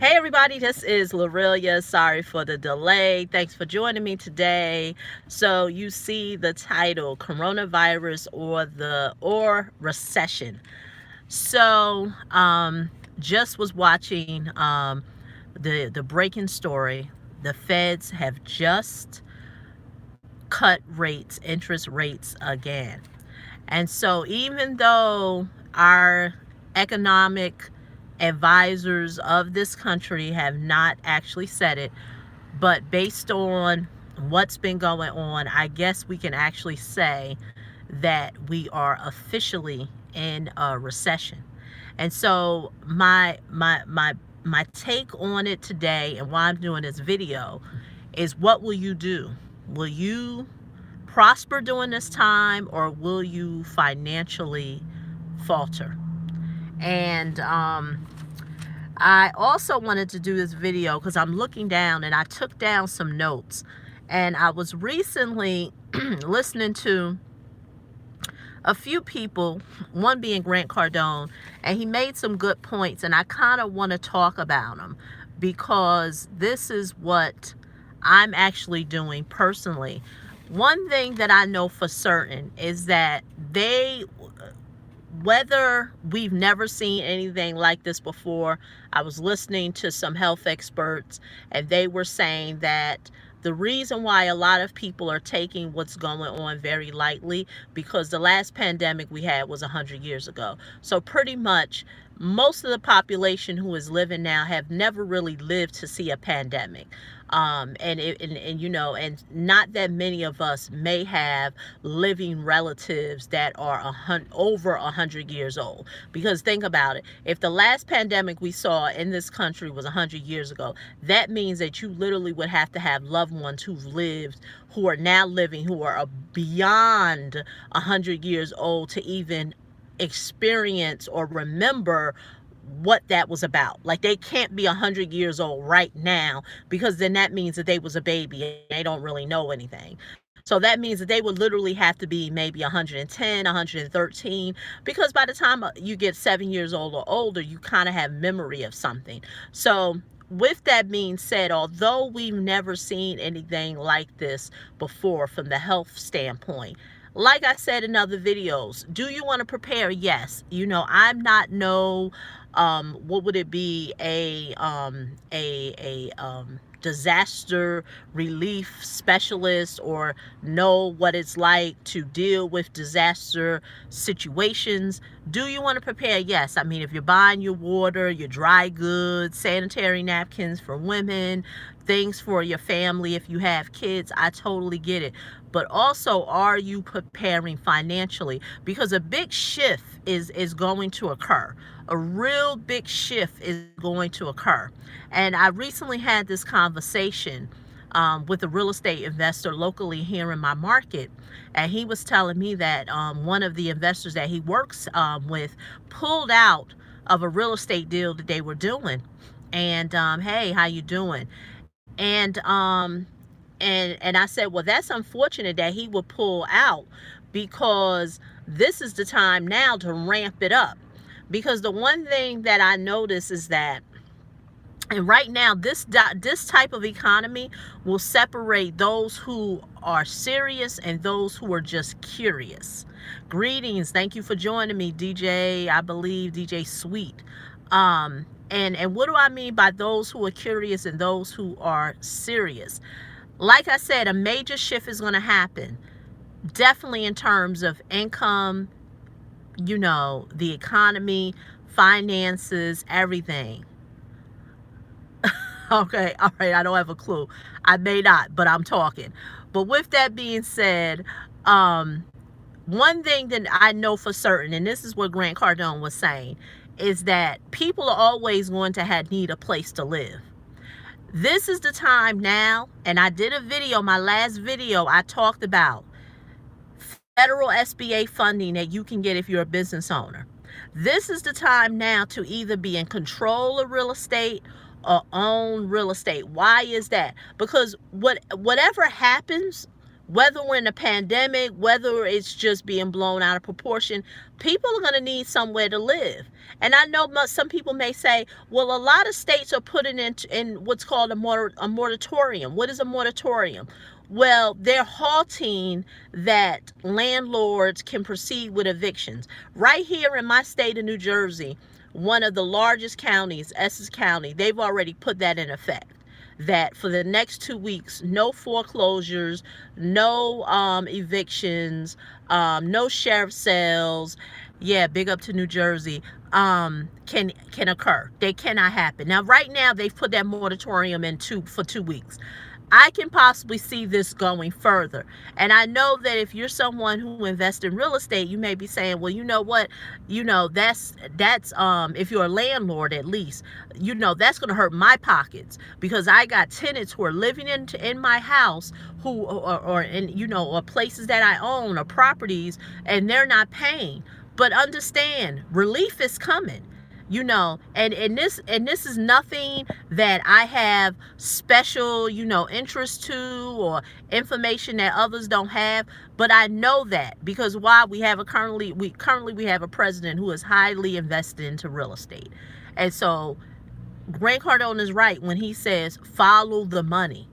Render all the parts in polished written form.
Hey everybody, this is Lorelia. Sorry for the delay. Thanks for joining me today. So you see the title, Coronavirus or Recession. So just was watching the breaking story. The Feds have just cut rates, interest rates again. And so even though our economic advisors of this country have not actually said it, but based on what's been going on, I guess we can actually say that we are officially in a recession. And so my take on it today and why I'm doing this video is, what will you do? Will you prosper during this time, or will you financially falter? And I also wanted to do this video because I'm looking down and I took down some notes, and I was recently listening to a few people, one being Grant Cardone, and he made some good points, and I kind of want to talk about them because this is what I'm actually doing personally. One thing that I know for certain is that whether we've never seen anything like this before, I was listening to some health experts, and they were saying that the reason why a lot of people are taking what's going on very lightly, because the last pandemic we had was 100 years ago. So pretty much most of the population who is living now have never really lived to see a pandemic. And not that many of us may have living relatives that are over 100 years old. Because think about it, if the last pandemic we saw in this country was 100 years ago, that means that you literally would have to have loved ones who've lived, who are now living, who are beyond 100 years old to even experience or remember what that was about. Like, they can't be 100 years old right now, because then that means that they was a baby and they don't really know anything. So that means that they would literally have to be maybe 110, 113, because by the time you get 7 years old or older, you kind of have memory of something. So with that being said, although we've never seen anything like this before from the health standpoint, like I said in other videos, do you want to prepare? Yes. I'm not no what would it be, a disaster relief specialist, or know what it's like to deal with disaster situations. Do you want to prepare? Yes. I mean, if you're buying your water, your dry goods, sanitary napkins for women, things for your family, if you have kids, I totally get it. But also, are you preparing financially? Because a big shift is going to occur. A real big shift is going to occur. And I recently had this conversation with a real estate investor locally here in my market. And he was telling me that one of the investors that he works with pulled out of a real estate deal that they were doing. And hey, how you doing? And I said, well, that's unfortunate that he would pull out, because this is the time now to ramp it up. Because the one thing that I notice is that, and right now, this type of economy will separate those who are serious and those who are just curious. Greetings. Thank you for joining me, DJ, I believe, DJ Sweet. And what do I mean by those who are curious and those who are serious? Like I said, a major shift is going to happen. Definitely in terms of income, the economy, finances, everything. Okay, all right, I don't have a clue. I may not, but I'm talking. But with that being said, one thing that I know for certain, and this is what Grant Cardone was saying, is that people are always going to need a place to live. This is the time now, and I did a video, my last video, I talked about federal SBA funding that you can get if you're a business owner. This is the time now to either be in control of real estate or own real estate. Why is that? Because whatever happens Whether we're in a pandemic, whether it's just being blown out of proportion, people are going to need somewhere to live. And I know some people may say, well, a lot of states are putting in what's called a moratorium. What is a moratorium? Well, they're halting that landlords can proceed with evictions. Right here in my state of New Jersey, one of the largest counties, Essex County, they've already put that in effect, that for the next 2 weeks, no foreclosures, no evictions, no sheriff sales. Yeah, big up to New Jersey. Can occur. They cannot happen. Now, right now, they've put that moratorium for 2 weeks. I can possibly see this going further. And I know that if you're someone who invests in real estate, you may be saying, well, you know what, that's if you're a landlord, at least, that's going to hurt my pockets, because I got tenants who are living in my house, who or in, or places that I own or properties, and they're not paying. But understand, relief is coming. And this is nothing that I have special, interest to, or information that others don't have. But I know that because why? We currently have a president who is highly invested into real estate. And so Grant Cardone is right when he says follow the money.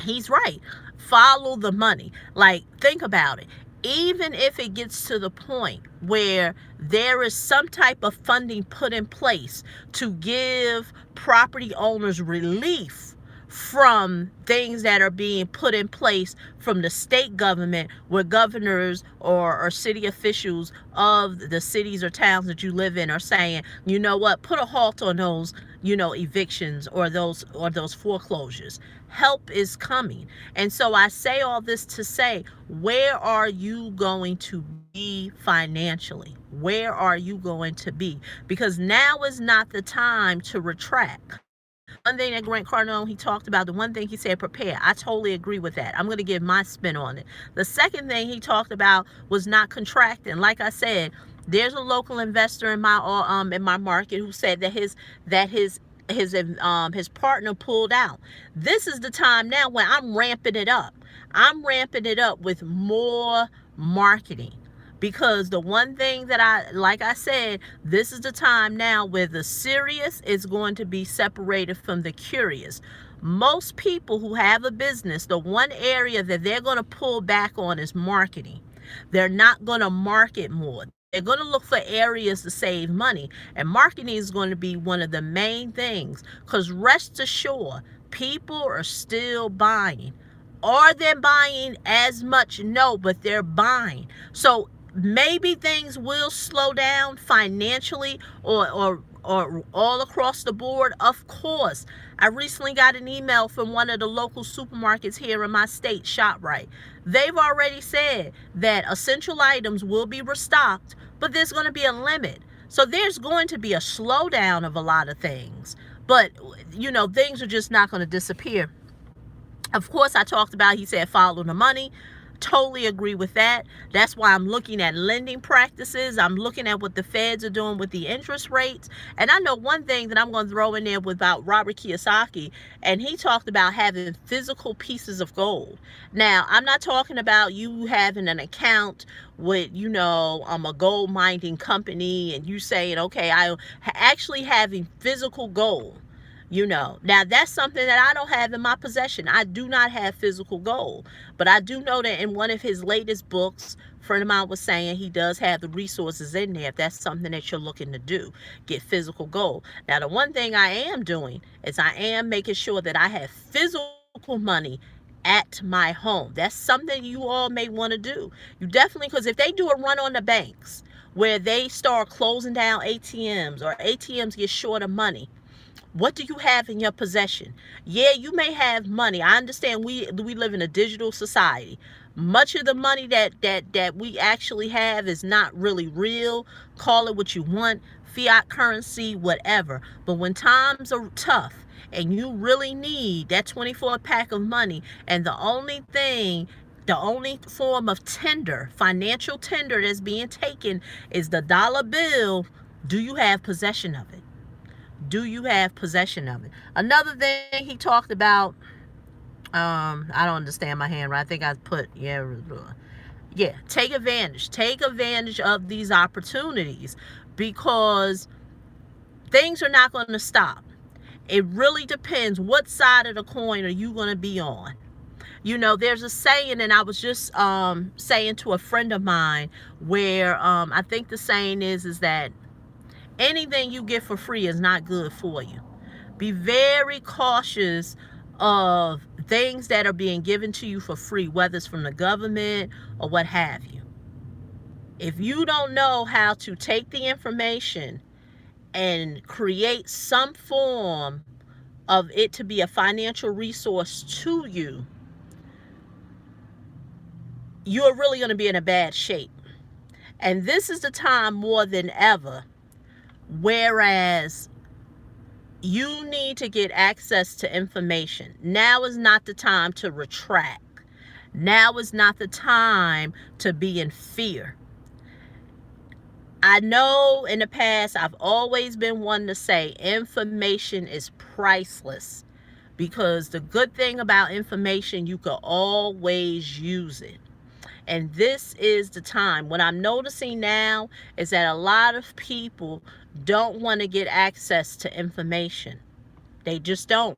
He's right. Follow the money. Like, think about it. Even if it gets to the point where there is some type of funding put in place to give property owners relief from things that are being put in place from the state government, where governors or city officials of the cities or towns that you live in are saying, you know what, put a halt on those, evictions or those foreclosures. Help is coming. And so I say all this to say, where are you going to be financially? Where are you going to be? Because now is not the time to retract. One thing that Grant Cardone, he talked about, the one thing he said, prepare. I totally agree with that. I'm going to give my spin on it. The second thing he talked about was not contracting. Like I said, there's a local investor in my market who said that his partner pulled out. This is the time now when I'm ramping it up. I'm ramping it up with more marketing. Because the one thing that like I said, this is the time now where the serious is going to be separated from the curious. Most people who have a business, the one area that they're going to pull back on is marketing. They're not going to market more. They're going to look for areas to save money. And marketing is going to be one of the main things. Because rest assured, people are still buying. Are they buying as much? No, but they're buying. So maybe things will slow down financially or all across the board. Of course. I recently got an email from one of the local supermarkets here in my state, ShopRite. They've already said that essential items will be restocked, but there's going to be a limit. So there's going to be a slowdown of a lot of things. But, things are just not going to disappear. Of course, I talked about, he said, follow the money. Totally agree with that. That's why I'm looking at lending practices. I'm looking at what the feds are doing with the interest rates. And I know one thing that I'm going to throw in there about Robert Kiyosaki, and he talked about having physical pieces of gold. Now, I'm not talking about you having an account with, a gold mining company and you saying, okay, I actually having physical gold. Now that's something that I don't have in my possession. I do not have physical gold, but I do know that in one of his latest books, a friend of mine was saying he does have the resources in there. If that's something that you're looking to do, get physical gold. Now, the one thing I am doing is I am making sure that I have physical money at my home. That's something you all may want to do. You definitely, because if they do a run on the banks where they start closing down ATMs or ATMs get short of money, what do you have in your possession? Yeah, you may have money. I understand we live in a digital society. Much of the money that we actually have is not really real. Call it what you want, fiat currency, whatever. But when times are tough and you really need that 24 pack of money, and the only form of tender, financial tender that's being taken is the dollar bill, do you have possession of it? Do you have possession of it? Another thing he talked about I don't understand my handwriting. I think I put, yeah, take advantage. Take advantage of these opportunities, because things are not going to stop. It really depends what side of the coin are you going to be on. There's a saying, and I was just saying to a friend of mine, where I think the saying is that anything you get for free is not good for you. Be very cautious of things that are being given to you for free, whether it's from the government or what have you. If you don't know how to take the information and create some form of it to be a financial resource to you, you're really going to be in a bad shape. And this is the time more than ever, whereas you need to get access to information. Now is not the time to retract. Now is not the time to be in fear. I know in the past I've always been one to say information is priceless, because the good thing about information, you can always use it. And this is the time. What I'm noticing now is that a lot of people don't want to get access to information. They just don't.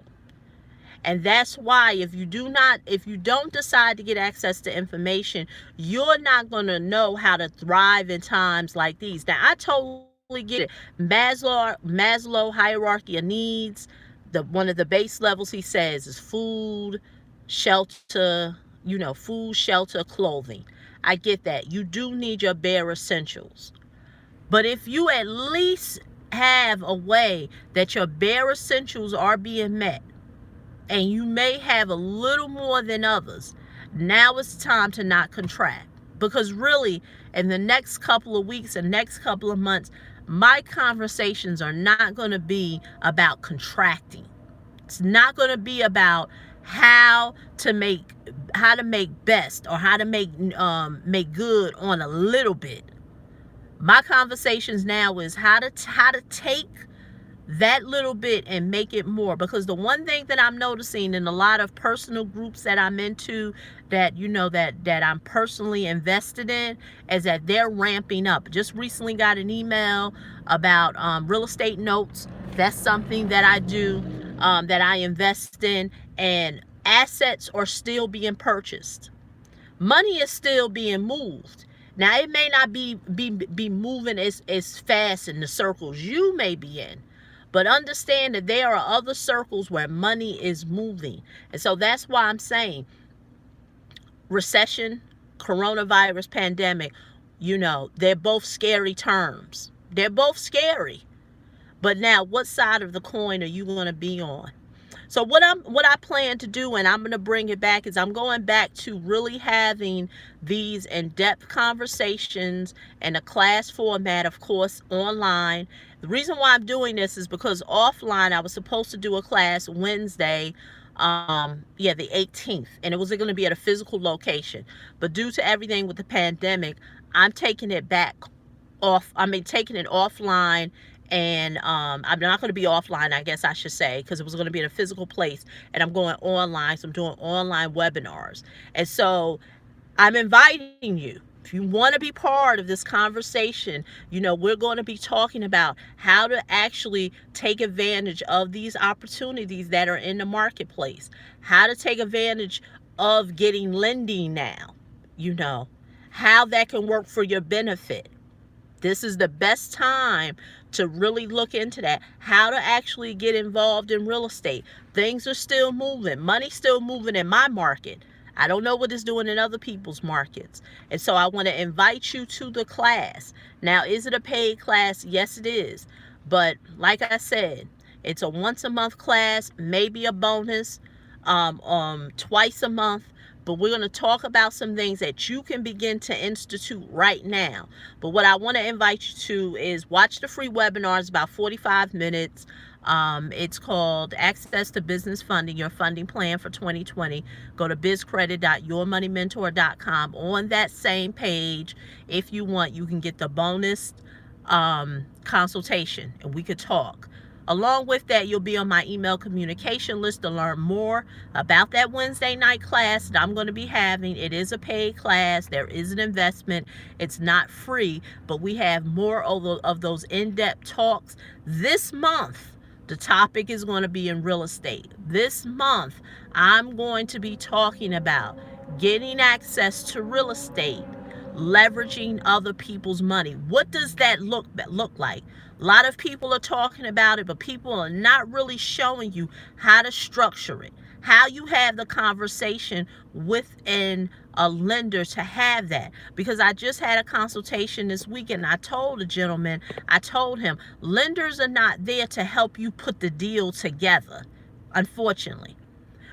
And that's why if you don't decide to get access to information, you're not going to know how to thrive in times like these. Now, I totally get it. Maslow hierarchy of needs, one of the base levels, he says, is food, shelter, food, shelter, clothing. I get that. You do need your bare essentials. But if you at least have a way that your bare essentials are being met, and you may have a little more than others, now it's time to not contract. Because really, in the next couple of weeks and next couple of months, my conversations are not going to be about contracting. It's not going to be about how to make best, or how to make good on a little bit. My conversations now is how to take that little bit and make it more. Because the one thing that I'm noticing in a lot of personal groups that I'm into, that that I'm personally invested in, is that they're ramping up. Just recently got an email about real estate notes. That's something that I do, that I invest in, and assets are still being purchased. Money is still being moved. Now, it may not be moving as fast in the circles you may be in, but understand that there are other circles where money is moving. And so that's why I'm saying recession, coronavirus, pandemic, they're both scary terms. They're both scary. But now, what side of the coin are you going to be on? So what I plan to do, and I'm going to bring it back, is I'm going back to really having these in-depth conversations in a class format, of course, online. The reason why I'm doing this is because offline, I was supposed to do a class Wednesday, the 18th, and it was going to be at a physical location. But due to everything with the pandemic, I'm taking it taking it offline. And I'm not going to be offline, I guess I should say, because it was going to be in a physical place, and I'm going online. So I'm doing online webinars. And so I'm inviting you. If you want to be part of this conversation, we're going to be talking about how to actually take advantage of these opportunities that are in the marketplace, how to take advantage of getting lending now, how that can work for your benefit. This is the best time to really look into that, how to actually get involved in real estate. Things are still moving. Money's still moving in my market. I don't know what it's doing in other people's markets. And so I want to invite you to the class. Now, is it a paid class? Yes, it is. But like I said, it's a once a month class, maybe a bonus, twice a month. But we're going to talk about some things that you can begin to institute right now. But what I want to invite you to is watch the free webinars, about 45 minutes. It's called Access to Business Funding, Your Funding Plan for 2020. Go to bizcredit.yourmoneymentor.com. On that same page, if you want, you can get the bonus consultation, and we could talk. Along with that, you'll be on my email communication list to learn more about that Wednesday night class that I'm going to be having. It is a paid class. There is an investment. It's not free, but we have more of those in-depth talks this month. The topic is going to be in real estate. This month, I'm going to be talking about getting access to real estate, leveraging other people's money. What does that look like? A lot of people are talking about it, but people are not really showing you how to structure it, how you have the conversation within a lender to have that. Because I just had a consultation this week, and I told a gentleman, I told him, lenders are not there to help you put the deal together, unfortunately.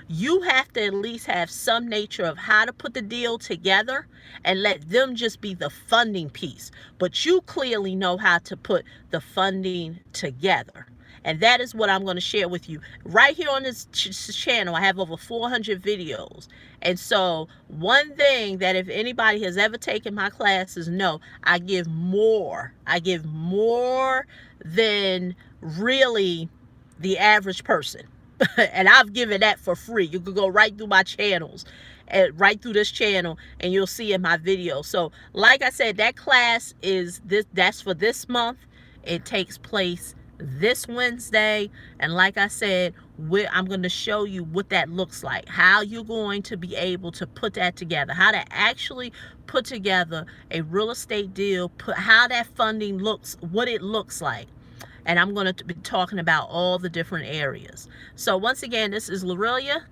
You have to at least have some nature of how to put the deal together and let them just be the funding piece. But you clearly know how to put the funding together. And that is what I'm going to share with you. Right here on this channel, I have over 400 videos. And so one thing that if anybody has ever taken my classes, know I give more. I give more than really the average person. And I've given that for free. You can go right through my channels, and right through this channel, and you'll see in my video. So like I said, that class is that's for this month. It takes place this Wednesday, and like I said, I'm going to show you what that looks like, how you're going to be able to put that together, how to actually put together a real estate deal, how that funding looks, what it looks like. And I'm going to be talking about all the different areas. So once again, this is Lorelia.